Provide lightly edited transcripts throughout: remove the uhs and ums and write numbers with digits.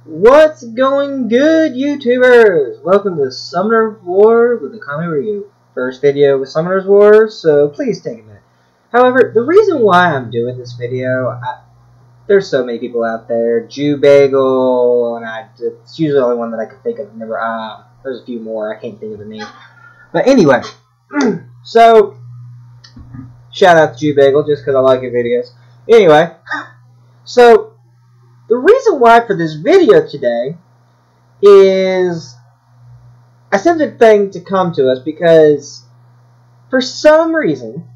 What's going good, YouTubers? Welcome to Summoner's War with the Common Review. First video with Summoner's War, so please take a minute. However, the reason why I'm doing this video, there's so many people out there. Jew Bagel, and it's usually the only one that I can think of. There's a few more, I can't think of the name. But anyway, so, shout out to Jew Bagel just because I like your videos. Anyway, so, the reason why for this video today is I sent a thing to Com2us because for some reason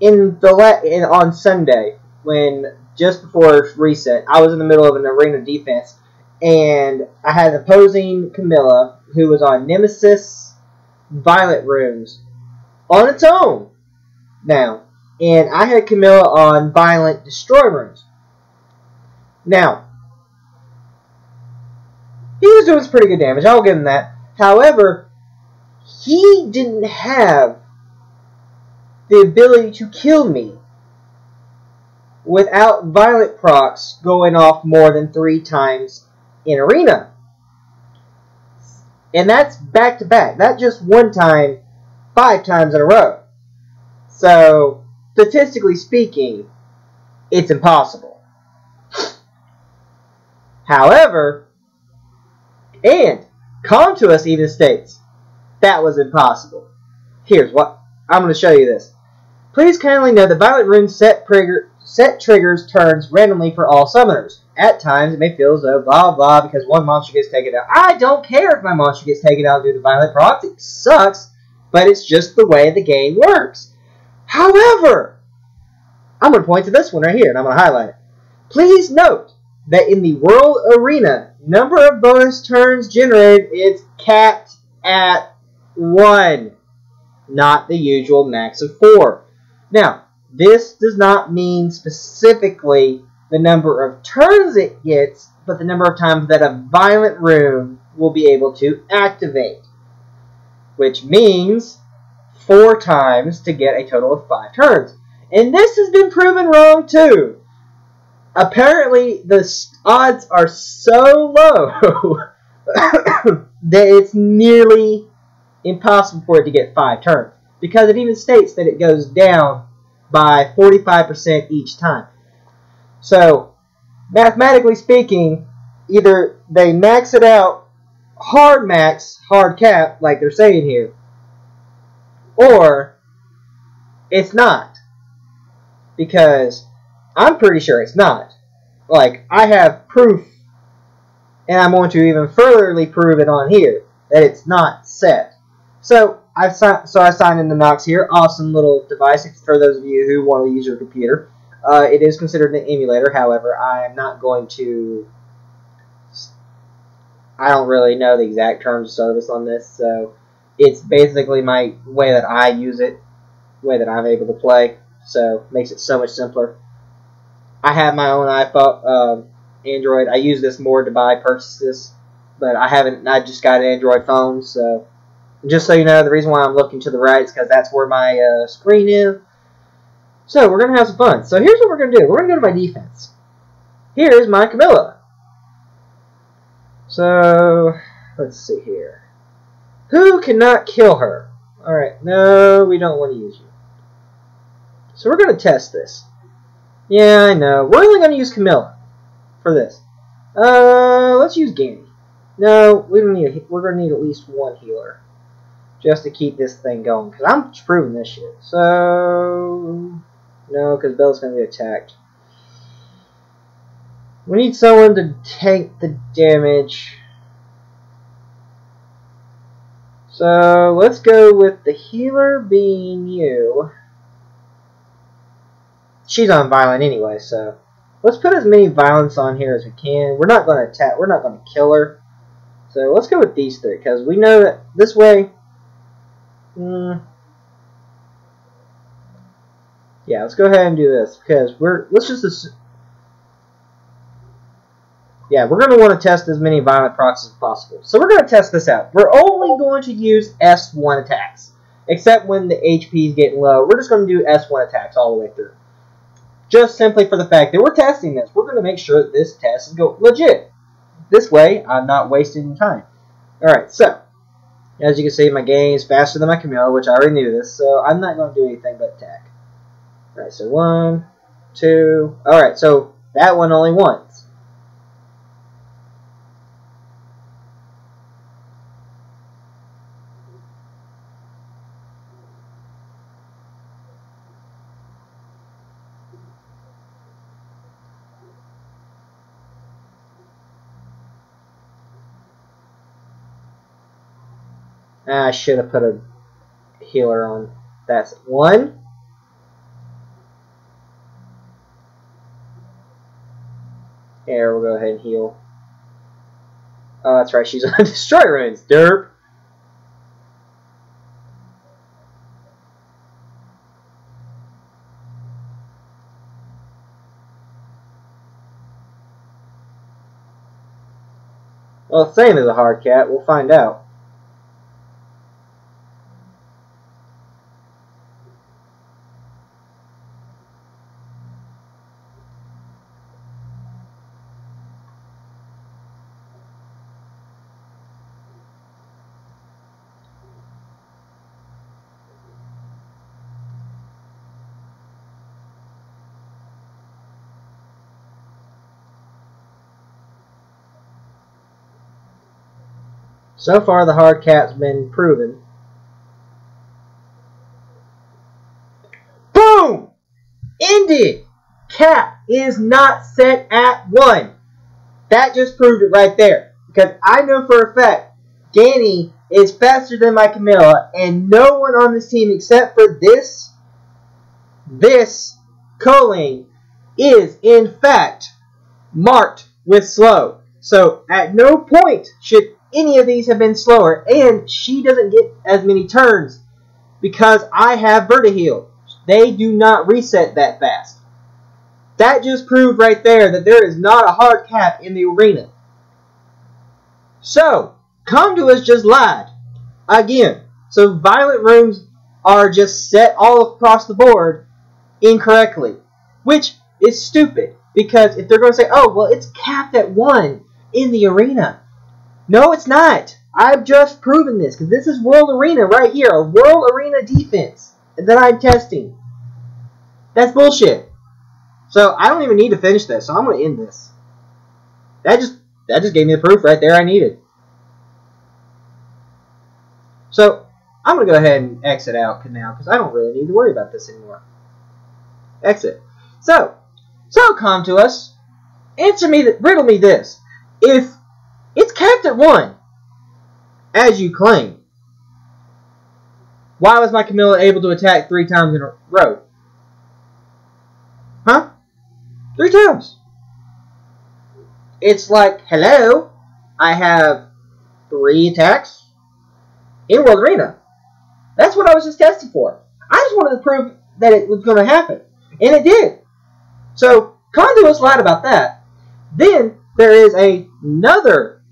on Sunday, when just before reset, I was in the middle of an arena defense and I had an opposing Camilla who was on Nemesis Violent runes on its own now, and I had Camilla on Violent Destroy runes. Now, he was doing some pretty good damage, I'll give him that. However, he didn't have the ability to kill me without violent procs going off more than 3 times in arena. And that's back to back, not just one time, 5 times in a row. So, statistically speaking, it's impossible. However, and Com2us even states that was impossible. Here's what I'm going to show you this. Please kindly note that Violent Rune set triggers turns randomly for all summoners. At times, it may feel as though blah blah because one monster gets taken out. I don't care if my monster gets taken out due to violent procs. It sucks, but it's just the way the game works. However, I'm going to point to this one right here, and I'm going to highlight it. Please note that in the World Arena, number of bonus turns generated is capped at 1, not the usual max of 4. Now, this does not mean specifically the number of turns it gets, but the number of times that a violent rune will be able to activate, which means 4 times to get a total of 5 turns. And this has been proven wrong too. Apparently, the odds are so low that it's nearly impossible for it to get 5 turns. Because it even states that it goes down by 45% each time. So, mathematically speaking, either they max it out, hard max, hard cap, like they're saying here, or it's not. Because I'm pretty sure it's not. Like, I have proof, and I'm going to even furtherly prove it on here, that it's not set. So, I signed in the Nox here. Awesome little device for those of you who want to use your computer. It is considered an emulator, however, I am not going to... I don't really know the exact terms of service on this, so it's basically my way that I use it, way that I'm able to play, so it makes it so much simpler. I have my own iPhone, Android. I use this more to purchase this, but I just got an Android phone, so just so you know, the reason why I'm looking to the right is because that's where my screen is. So, we're going to have some fun. So, here's what we're going to do. We're going to go to my defense. Here's my Camilla. So, let's see here. Who cannot kill her? Alright, no, we don't want to use you. So, we're going to test this. Yeah, I know. We're only going to use Camilla for this. Let's use Ganny. No, we don't need we're going to need at least 1 healer just to keep this thing going, because I'm proving this shit. So, no, because Belle's going to get attacked. We need someone to tank the damage. So, let's go with the healer being you. She's on Violent anyway, so let's put as many Violence on here as we can. We're not going to attack. We're not going to kill her. So let's go with these 3, because we know that this way... yeah, let's go ahead and do this, because we're going to want to test as many violent procs as possible. So we're going to test this out. We're only going to use S1 attacks, except when the HP is getting low. We're just going to do S1 attacks all the way through. Just simply for the fact that we're testing this. We're going to make sure that this test is legit. This way, I'm not wasting time. Alright, so, as you can see, my gain is faster than my Camilla, which I already knew this, so I'm not going to do anything but attack. Alright, so 1, 2, alright, so that one only once. I should have put a healer on. That's 1. Here, we'll go ahead and heal. Oh, that's right, she's on Destroy Runes. Derp. Well, same as a hard cat. We'll find out. So far, the hard cat's been proven. Boom! Ended! Cat is not set at 1. That just proved it right there. Because I know for a fact, Ganny is faster than my Camilla, and no one on this team except for this Colleen is in fact marked with slow. So at no point should any of these have been slower, and she doesn't get as many turns because I have Vertiheal. They do not reset that fast. That just proved right there that there is not a hard cap in the arena. So, Com2us just lied. Again. So violent runes are just set all across the board incorrectly. Which is stupid. Because if they're going to say, oh, well, it's capped at 1 in the arena. No, it's not. I've just proven this. Because this is World Arena right here. A World Arena defense that I'm testing. That's bullshit. So I don't even need to finish this. So I'm going to end this. That just gave me the proof right there I needed. So I'm going to go ahead and exit out now. Because I don't really need to worry about this anymore. Exit. So Com2us, riddle me this. If it's capped at 1, as you claim, why was my Camilla able to attack 3 times in a row? Huh? 3 times. It's like, hello, I have 3 attacks in World Arena. That's what I was just testing for. I just wanted to prove that it was going to happen. And it did. So, Com2us lied about that. Then, there is another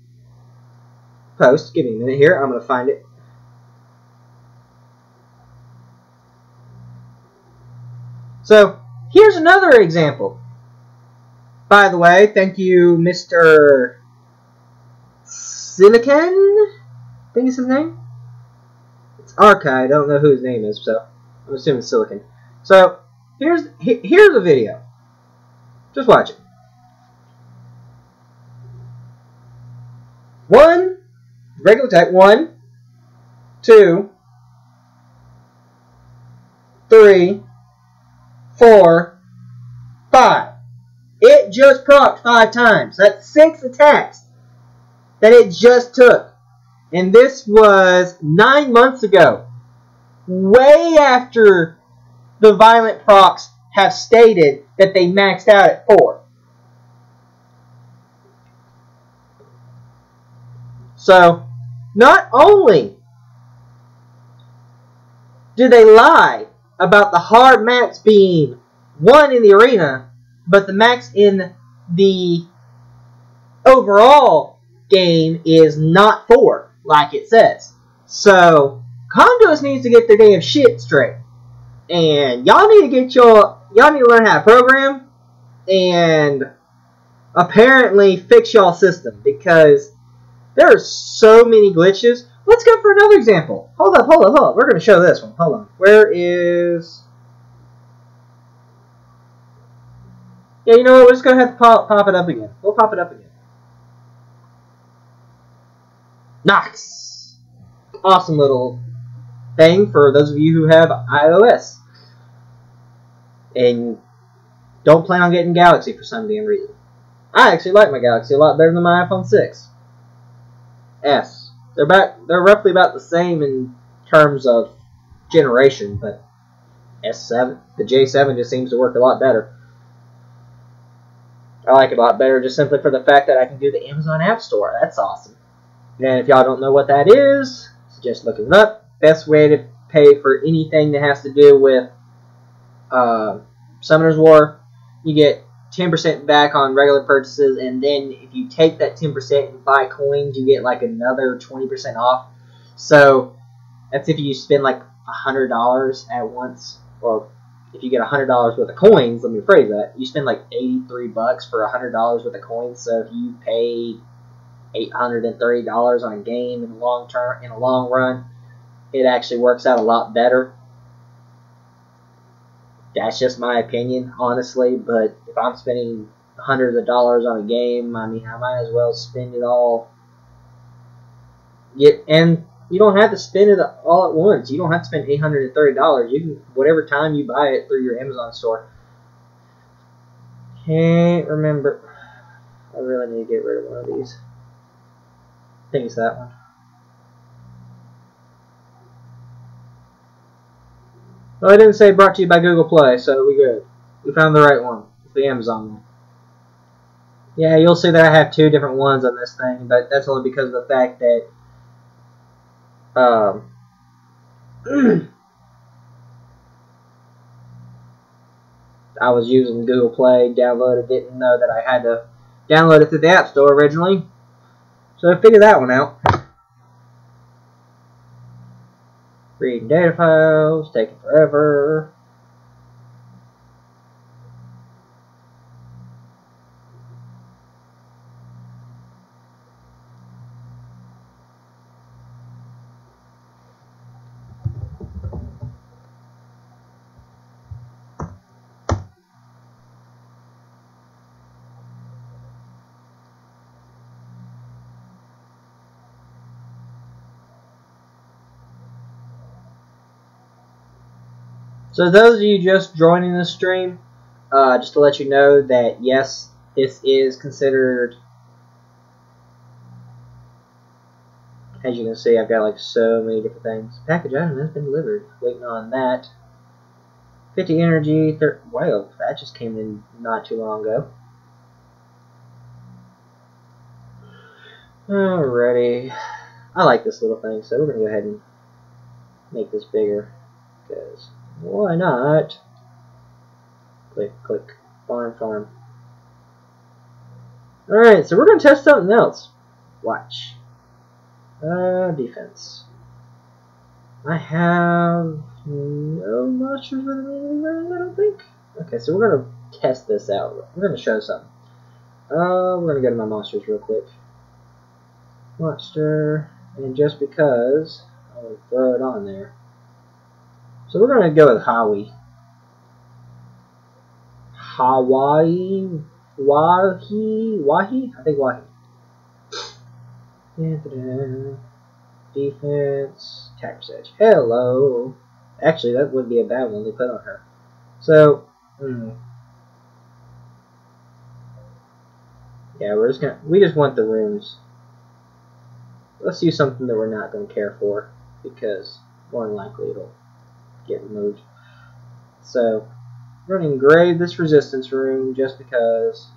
post. Give me a minute here. I'm going to find it. So, here's another example. By the way, thank you, Mr. Silicon? I think it's his name. It's Archive. I don't know who his name is, so I'm assuming Silicon. So, here's a video. Just watch it. 1, regular attack, 1, 2, 3, 4, 5. It just procced 5 times. That's 6 attacks that it just took. And this was 9 months ago. Way after the violent procs have stated that they maxed out at 4. So, not only do they lie about the hard max being 1 in the arena, but the max in the overall game is not 4, like it says. So, Com2us needs to get their damn shit straight. And y'all need to get y'all need to learn how to program and apparently fix y'all system, because there are so many glitches. Let's go for another example. Hold up. We're going to show this one. Hold on. Where is... Yeah, you know what? We're just going to have to pop it up again. We'll pop it up again. Nice. Awesome little thing for those of you who have iOS and don't plan on getting Galaxy for some damn reason. I actually like my Galaxy a lot better than my iPhone 6s. They're roughly about the same in terms of generation, but S7, the J7 just seems to work a lot better. I like it a lot better just simply for the fact that I can do the Amazon App Store. That's awesome. And if y'all don't know what that is, just look it up. Best way to pay for anything that has to do with Summoner's War, you get 10% back on regular purchases, and then if you take that 10% and buy coins, you get like another 20% off. So that's if you spend like $100 at once, or if you get $100 worth of coins. Let me rephrase that. You spend like $83 for $100 worth of coins. So if you pay $830 on a game in the long run, it actually works out a lot better. That's just my opinion, honestly, but if I'm spending hundreds of dollars on a game, I mean, I might as well spend it all. And you don't have to spend it all at once. You don't have to spend $830. You can, whatever time you buy it through your Amazon store. Can't remember. I really need to get rid of one of these. I think it's that one. Well, I didn't say brought to you by Google Play, so we good. We found the right one. It's the Amazon one. Yeah, you'll see that I have two different ones on this thing, but that's only because of the fact that I was using Google Play, downloaded, didn't know that I had to download it through the App Store originally. So I figured that one out. Reading data files, taking forever. So those of you just joining the stream, just to let you know that yes, this is considered, as you can see, I've got like so many different things. Package item has been delivered. Waiting on that. 50 energy, wow, that just came in not too long ago. Alrighty. I like this little thing, so we're going to go ahead and make this bigger, because why not? Click, click, farm, farm. Alright, so we're going to test something else. Watch. Defense. I have no monsters with me right now, I don't think. Okay, so we're going to test this out. We're going to show something. We're going to go to my monsters real quick. Monster, and just because, I'm going to throw it on there. So we're going to go with Hawaii. Wahi? I think Wahi. Defense, attack percentage. Hello. Actually, that wouldn't be a bad one to put on her. So, yeah, we just want the runes. Let's use something that we're not going to care for, because more than likely it'll get removed. So we're going to engrave this resistance rune just because.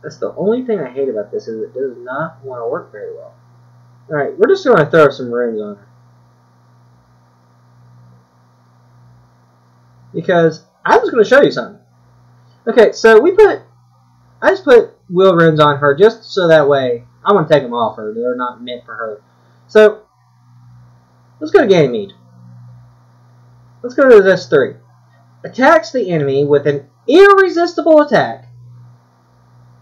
That's the only thing I hate about this, is it does not want to work very well. Alright, we're just going to throw some runes on her. Because I was going to show you something. Okay, so we put I just put will runes on her just so that way I want to take them off her. They're not meant for her. So, let's go to Ganymede. Let's go to this 3. Attacks the enemy with an irresistible attack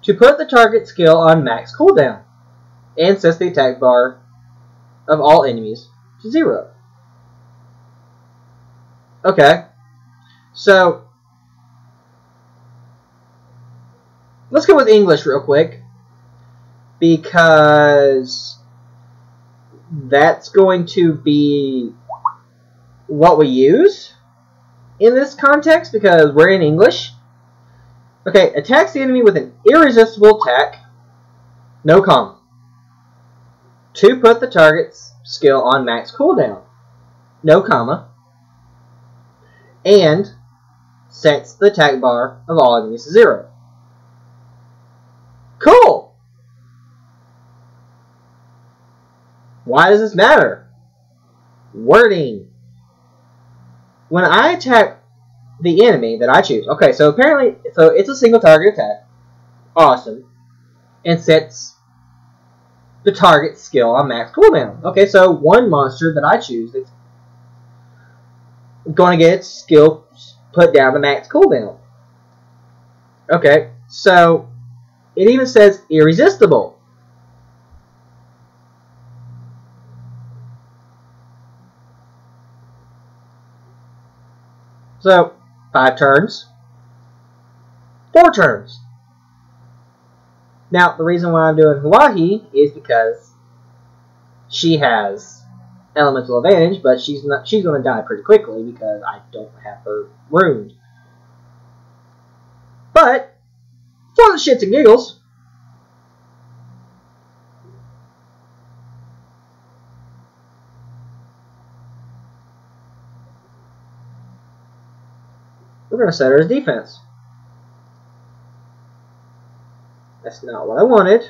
to put the target skill on max cooldown and sets the attack bar of all enemies to 0. Okay, so let's go with English real quick because that's going to be what we use in this context because we're in English. Okay, attacks the enemy with an irresistible attack, no comma, to put the target's skill on max cooldown, no comma, and sets the attack bar of all enemies to 0. Cool! Why does this matter? Wording. When I attack the enemy that I choose, okay, so apparently, it's a single target attack, awesome, and sets the target's skill on max cooldown. Okay, so one monster that I choose that's going to get its skill put down to max cooldown. Okay, so it even says irresistible. So, 5 turns, 4 turns. Now, the reason why I'm doing Hawaii is because she has elemental advantage, but she's going to die pretty quickly because I don't have her runed. But, for the shits and giggles, we're going to set her as defense. That's not what I wanted.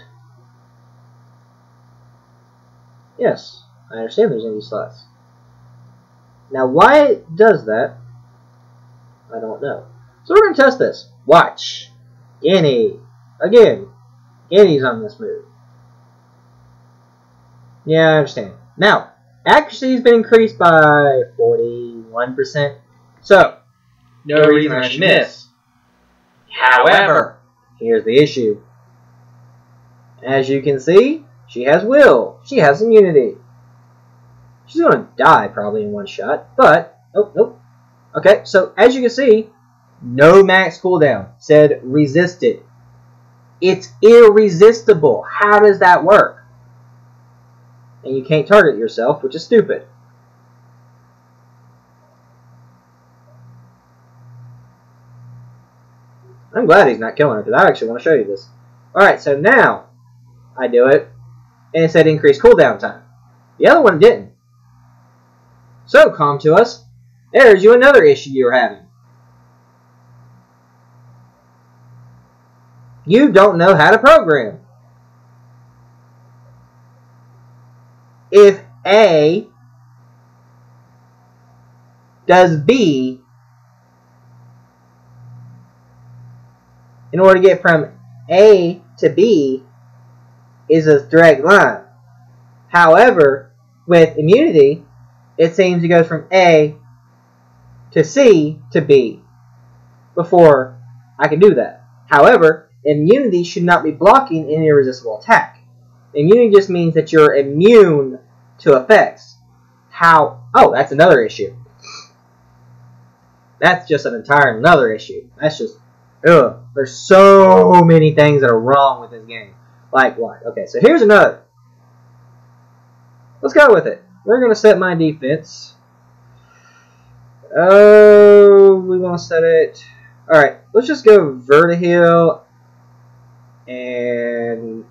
Yes, I understand there's empty slots. Now, why it does that, I don't know. So we're going to test this. Watch. Ganny. Again, Ganny's on this move. Yeah, I understand. Now, accuracy has been increased by 41%. So, no reason I should miss. However, here's the issue. As you can see, she has will. She has immunity. She's going to die probably in one shot, but, oh, nope. Okay, so as you can see, no max cooldown. Said resisted. It's irresistible. How does that work? And you can't target yourself, which is stupid. I'm glad he's not killing her, because I actually want to show you this. Alright, so now I do it, and it said increase cooldown time. The other one didn't. So, Com2us, there's you another issue you're having. You don't know how to program. If A does B, in order to get from A to B is a direct line. However, with immunity, it seems it goes from A to C to B before I can do that. However, immunity should not be blocking an irresistible attack. Immunity just means that you're immune to effects. Oh, that's another issue. That's just an entire another issue. That's just, ugh. There's so many things that are wrong with this game. Like what? Okay, so here's another. Let's go with it. We're going to set my defense. Oh, we want to set it. Alright, let's just go Vertihil and...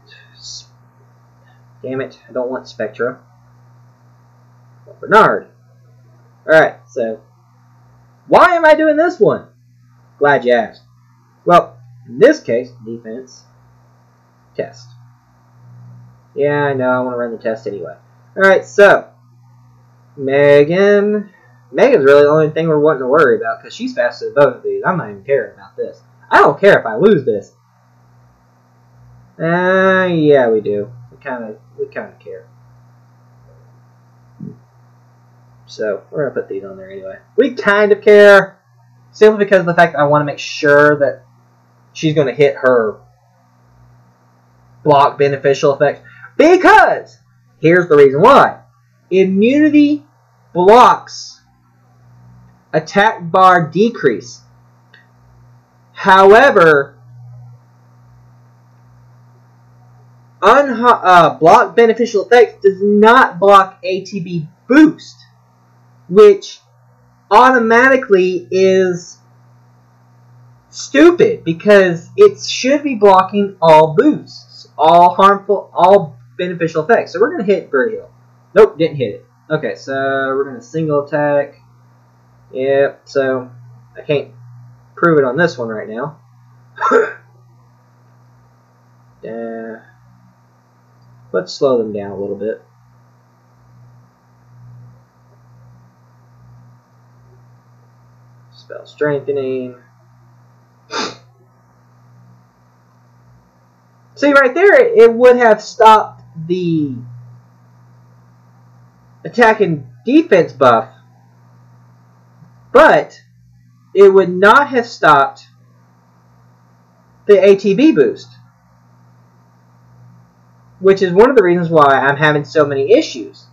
Damn it, I don't want Spectra. I want Bernard. Alright, so... Why am I doing this one? Glad you asked. Well, in this case, defense, test. Yeah, I know, I want to run the test anyway. Alright, so, Megan's really the only thing we're wanting to worry about, because she's faster than both of these. I'm not even caring about this. I don't care if I lose this. Yeah, we do. We kind of care. So we're gonna put these on there anyway. We kind of care, simply because of the fact that I want to make sure that she's gonna hit her block beneficial effects. Because here's the reason why: immunity blocks attack bar decrease. However, block beneficial effects does not block ATB boost, which automatically is stupid because it should be blocking all boosts, all harmful, all beneficial effects. So we're going to hit Bird Heal. Nope, didn't hit it. Okay, so we're going to single attack. Yep, so I can't prove it on this one right now. Let's slow them down a little bit. Spell strengthening. See, right there, it would have stopped the attack and defense buff, but it would not have stopped the ATB boost, which is one of the reasons why I'm having so many issues.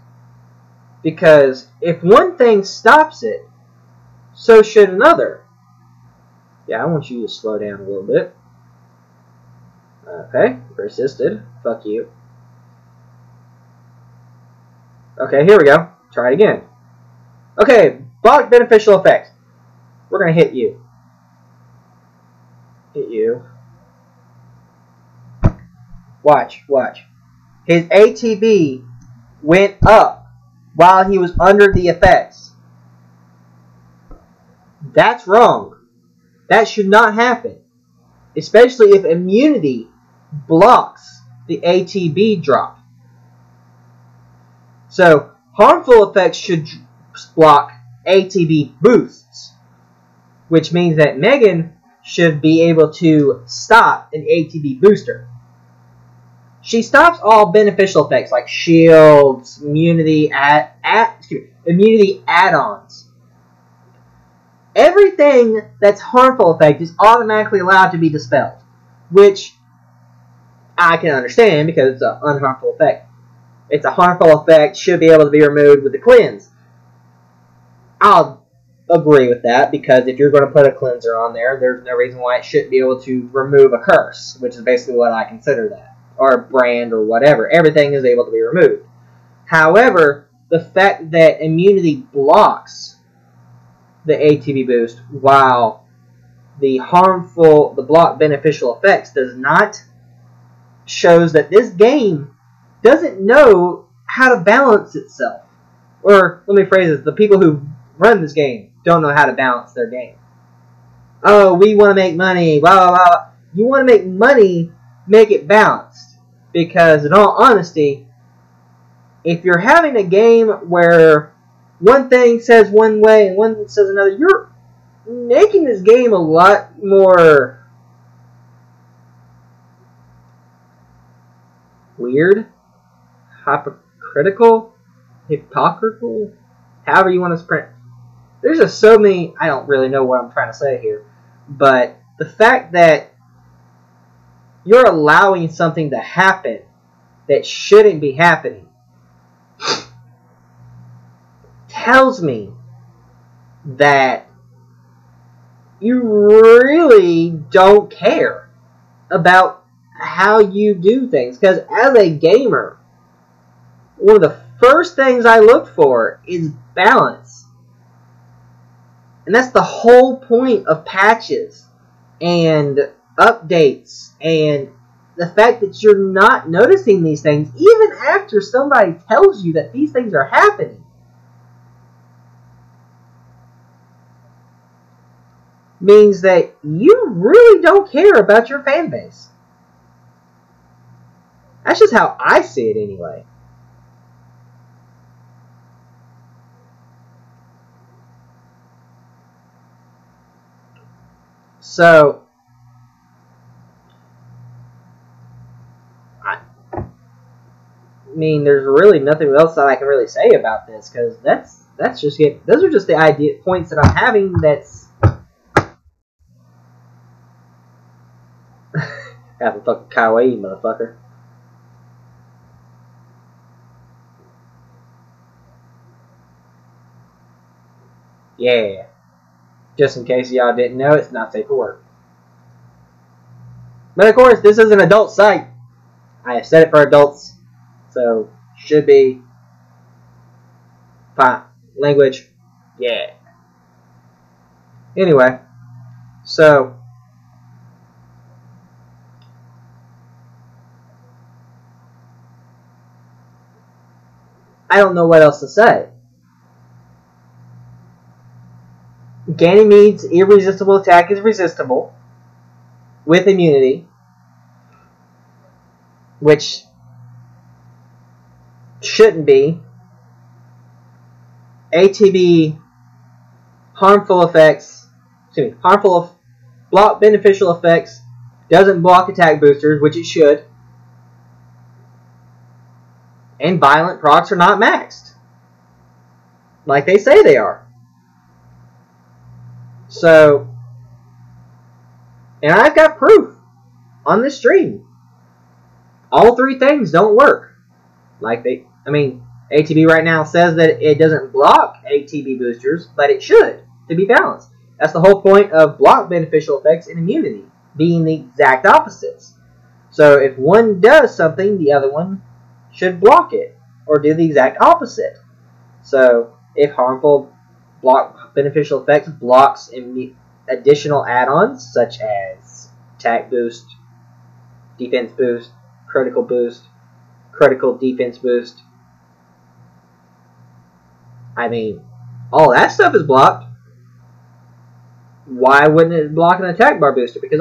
Because if one thing stops it, so should another. Yeah, I want you to slow down a little bit. Okay, persisted. Fuck you. Okay, here we go. Try it again. Okay, block beneficial effects. We're going to hit you. Hit you. Watch, watch. His ATB went up while he was under the effects. That's wrong. That should not happen. Especially if immunity blocks the ATB drop. So, harmful effects should block ATB boosts, which means that Megan should be able to stop an ATB booster. She stops all beneficial effects like shields, immunity add-ons. Everything that's harmful effect is automatically allowed to be dispelled, which I can understand because it's an unharmful effect. It's a harmful effect, should be able to be removed with the cleanse. I'll agree with that because if you're going to put a cleanser on there, there's no reason why it shouldn't be able to remove a curse, which is basically what I consider that, or a brand or whatever. Everything is able to be removed. However, the fact that immunity blocks the ATB boost while the block beneficial effects does not, shows that this game doesn't know how to balance itself. Or, let me phrase this, the people who run this game don't know how to balance their game. Oh, we want to make money, blah, blah, blah. You want to make money, make it balanced. Because, in all honesty, if you're having a game where one thing says one way and one says another, you're making this game a lot more weird, hypocritical, however you want to print. There's just so many, I don't really know what I'm trying to say here, but the fact that you're allowing something to happen that shouldn't be happening tells me that you really don't care about how you do things. Because as a gamer, one of the first things I look for is balance. And that's the whole point of patches and updates and the fact that you're not noticing these things even after somebody tells you that these things are happening. Means that you really don't care about your fan base. That's just how I see it anyway. So, mean, there's really nothing else that I can really say about this, because that's just it. Those are just the points that I'm having. That's have a fucking kawaii, motherfucker. Yeah. Just in case y'all didn't know, it's not safe for work. But of course, this is an adult site. I have set it for adults, so should be fine. Language, yeah. Anyway, so I don't know what else to say. Ganymede's irresistible attack is resistible with immunity, which shouldn't be. ATB harmful effects, block beneficial effects, doesn't block attack boosters, which it should. And violent procs are not maxed, like they say they are. So, and I've got proof on this stream. All three things don't work. ATB right now says that it doesn't block ATB boosters, but it should, to be balanced. That's the whole point of block beneficial effects and immunity, being the exact opposites. So if one does something, the other one should block it, or do the exact opposite. So if harmful block beneficial effects blocks additional add-ons, such as attack boost, defense boost, critical defense boost, all that stuff is blocked. Why wouldn't it block an attack bar booster? Because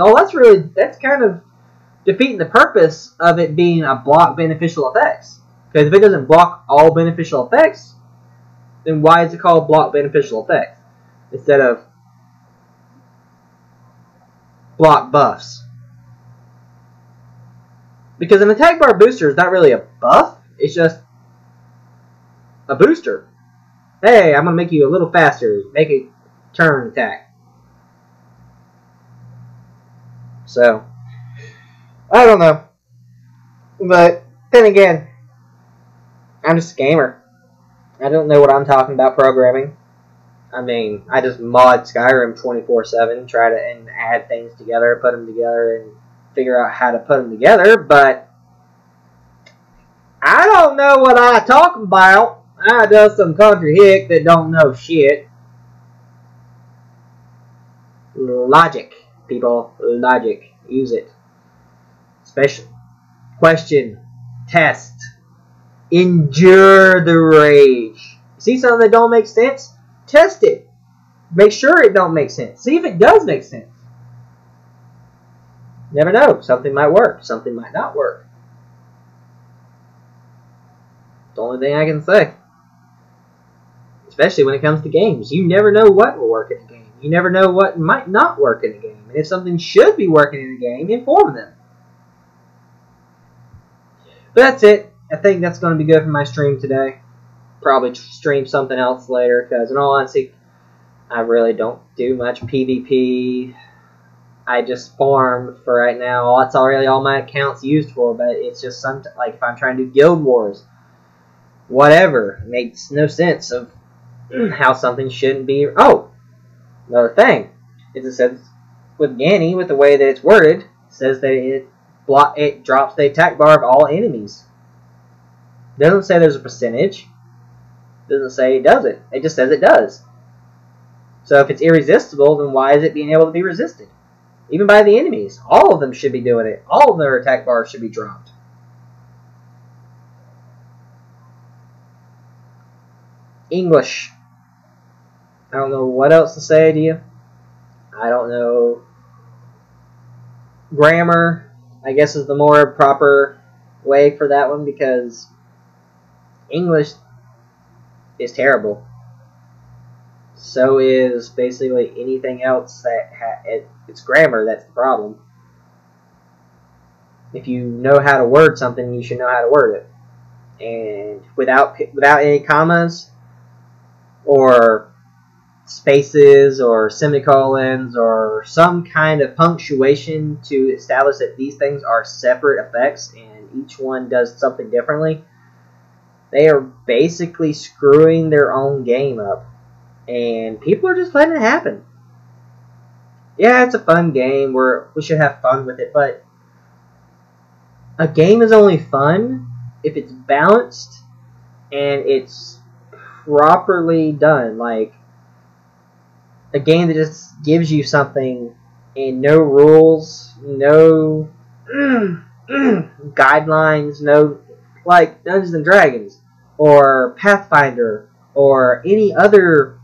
that's kind of defeating the purpose of it being a block beneficial effects. Because if it doesn't block all beneficial effects, then why is it called block beneficial effects instead of block buffs? Because an attack bar booster is not really a buff, it's just a booster. Hey, I'm going to make you a little faster, make a turn attack. So, I don't know. But then again, I'm just a gamer. I don't know what I'm talking about programming. I just mod Skyrim 24/7, try to add things together, put them together, and figure out how to put them together, but I don't know what I'm talking about. I does some country hick that don't know shit. Logic, people. Logic. Use it. Special. Question. Test. Endure the rage. See something that don't make sense? Test it. Make sure it don't make sense. See if it does make sense. Never know. Something might work. Something might not work. The only thing I can say. Especially when it comes to games. You never know what will work in a game. You never know what might not work in a game. And if something should be working in a game, inform them. But that's it. I think that's going to be good for my stream today. Probably stream something else later. Because in all honesty, I really don't do much PvP. I just farm for right now. That's really all my account's used for. But it's just like if I'm trying to do Guild Wars. Whatever. It makes no sense of how something shouldn't be. Oh, another thing is it says with Gany, with the way that it's worded, it says that it drops the attack bar of all enemies. It doesn't say there's a percentage. It doesn't say it does it. It just says it does. So if it's irresistible, then why is it being able to be resisted? Even by the enemies. All of them should be doing it. All of their attack bars should be dropped. English. I don't know what else to say to you. I don't know. Grammar, I guess, is the more proper way for that one because English is terrible. So is basically anything else that it's grammar that's the problem. If you know how to word something, you should know how to word it. and without any commas or spaces or semicolons or some kind of punctuation to establish that these things are separate effects and each one does something differently, they are basically screwing their own game up. And people are just letting it happen. Yeah, it's a fun game. We should have fun with it, but a game is only fun if it's balanced and it's properly done. Like a game that just gives you something and no rules, no guidelines, no, like Dungeons and Dragons or Pathfinder or any other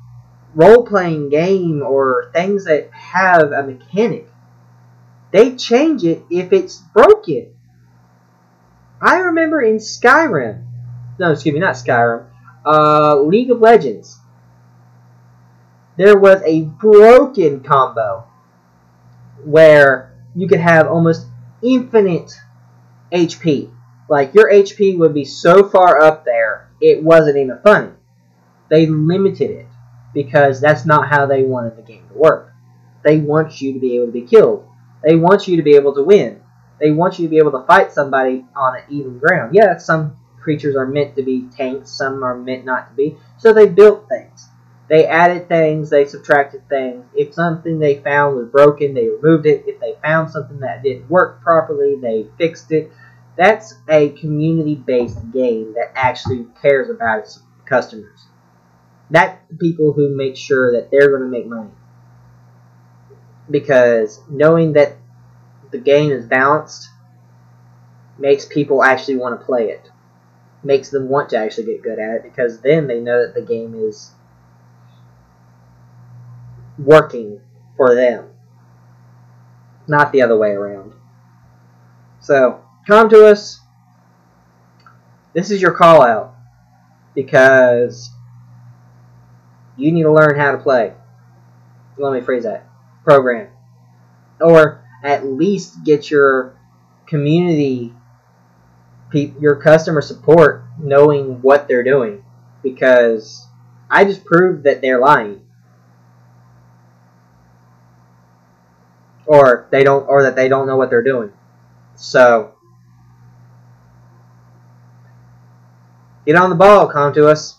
role-playing game or things that have a mechanic. They change it if it's broken. I remember in Skyrim, no, excuse me, not Skyrim, League of Legends, there was a broken combo where you could have almost infinite HP. Like, your HP would be so far up there, it wasn't even funny. They limited it because that's not how they wanted the game to work. They want you to be able to be killed. They want you to be able to win. They want you to be able to fight somebody on an even ground. Yeah, some creatures are meant to be tanks, some are meant not to be. So they built things. They added things, they subtracted things. If something they found was broken, they removed it. If they found something that didn't work properly, they fixed it. That's a community-based game that actually cares about its customers. That's the people who make sure that they're going to make money. Because knowing that the game is balanced makes people actually want to play it. Makes them want to actually get good at it, because then they know that the game is working for them, not the other way around. So, Com2us, this is your call out, because you need to learn how to play. Let me phrase that. Program. Or at least get your community, your customer support knowing what they're doing, because I just proved that they're lying. Or that they don't know what they're doing. So get on the ball, Com2us.